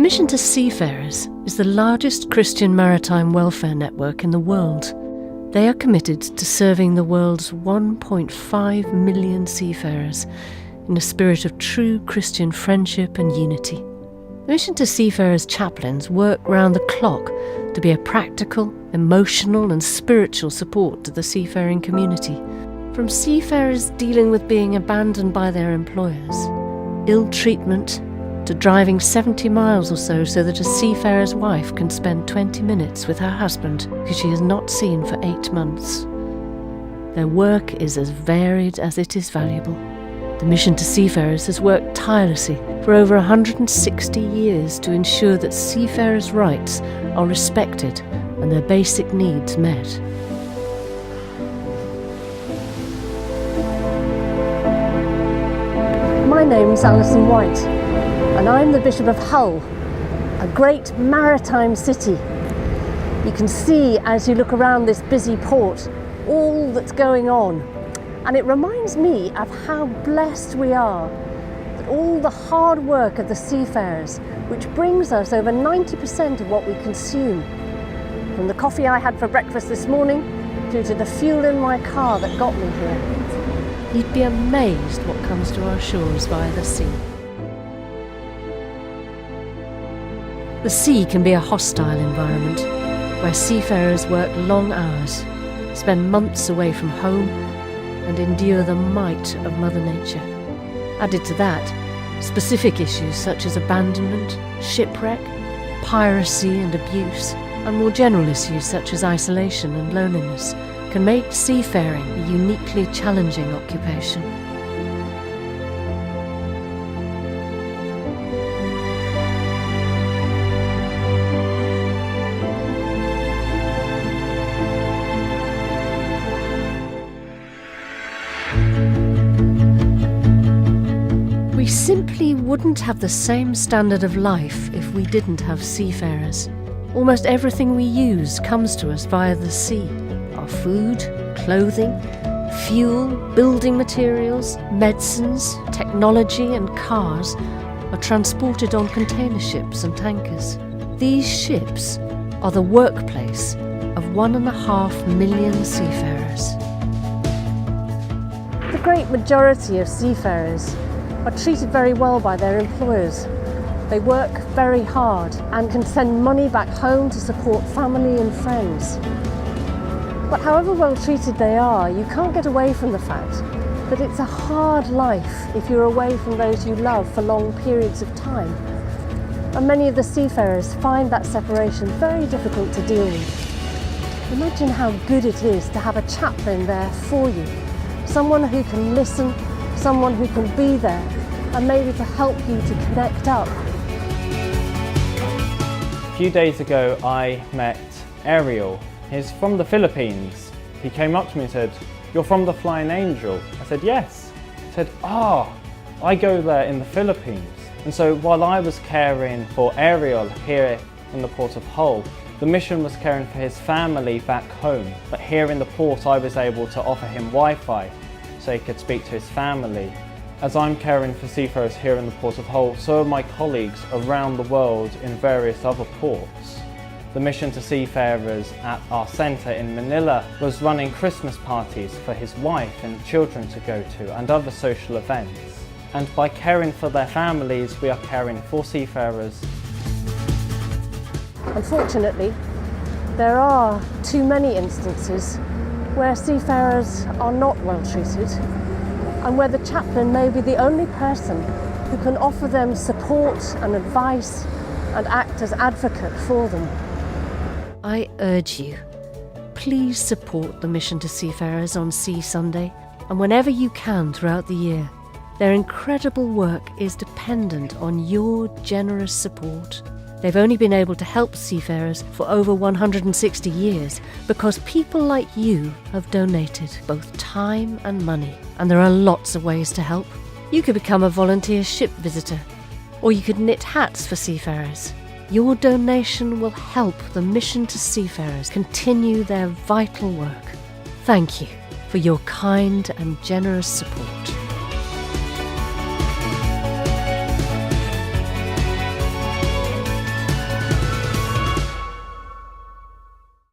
The Mission to Seafarers is the largest Christian maritime welfare network in the world. They are committed to serving the world's 1.5 million seafarers in a spirit of true Christian friendship and unity. The Mission to Seafarers chaplains work round the clock to be a practical, emotional and spiritual support to the seafaring community. From seafarers dealing with being abandoned by their employers, ill treatment, to driving 70 miles or so that a seafarer's wife can spend 20 minutes with her husband who she has not seen for 8 months. Their work is as varied as it is valuable. The Mission to Seafarers has worked tirelessly for over 160 years to ensure that seafarers' rights are respected and their basic needs met. My name's Alison White, and I'm the Bishop of Hull, a great maritime city. You can see as you look around this busy port all that's going on, and it reminds me of how blessed we are that all the hard work of the seafarers, which brings us over 90% of what we consume, from the coffee I had for breakfast this morning through to the fuel in my car that got me here. You'd be amazed what comes to our shores via the sea. The sea can be a hostile environment where seafarers work long hours, spend months away from home and endure the might of Mother Nature. Added to that, specific issues such as abandonment, shipwreck, piracy and abuse, and more general issues such as isolation and loneliness can make seafaring a uniquely challenging occupation. We simply wouldn't have the same standard of life if we didn't have seafarers. Almost everything we use comes to us via the sea. Our food, clothing, fuel, building materials, medicines, technology and cars are transported on container ships and tankers. These ships are the workplace of 1.5 million seafarers. The great majority of seafarers are treated very well by their employers. They work very hard and can send money back home to support family and friends. But however well treated they are, you can't get away from the fact that it's a hard life if you're away from those you love for long periods of time. And many of the seafarers find that separation very difficult to deal with. Imagine how good it is to have a chaplain there for you, someone who can listen, someone who can be there, and maybe to help you to connect up. A few days ago I met Ariel. He's from the Philippines. He came up to me and said, "You're from the Flying Angel?" I said, "Yes." He said, I go there in the Philippines." And so while I was caring for Ariel here in the port of Hull, the mission was caring for his family back home. But here in the port I was able to offer him Wi-Fi so he could speak to his family. As I'm caring for seafarers here in the port of Hull, so are my colleagues around the world in various other ports. The Mission to Seafarers at our centre in Manila was running Christmas parties for his wife and children to go to and other social events. And by caring for their families, we are caring for seafarers. Unfortunately, there are too many instances where seafarers are not well treated and where the chaplain may be the only person who can offer them support and advice and act as advocate for them. I urge you, please support the Mission to Seafarers on Sea Sunday and whenever you can throughout the year. Their incredible work is dependent on your generous support. They've only been able to help seafarers for over 160 years because people like you have donated both time and money, and there are lots of ways to help. You could become a volunteer ship visitor, or you could knit hats for seafarers. Your donation will help the Mission to Seafarers continue their vital work. Thank you for your kind and generous support.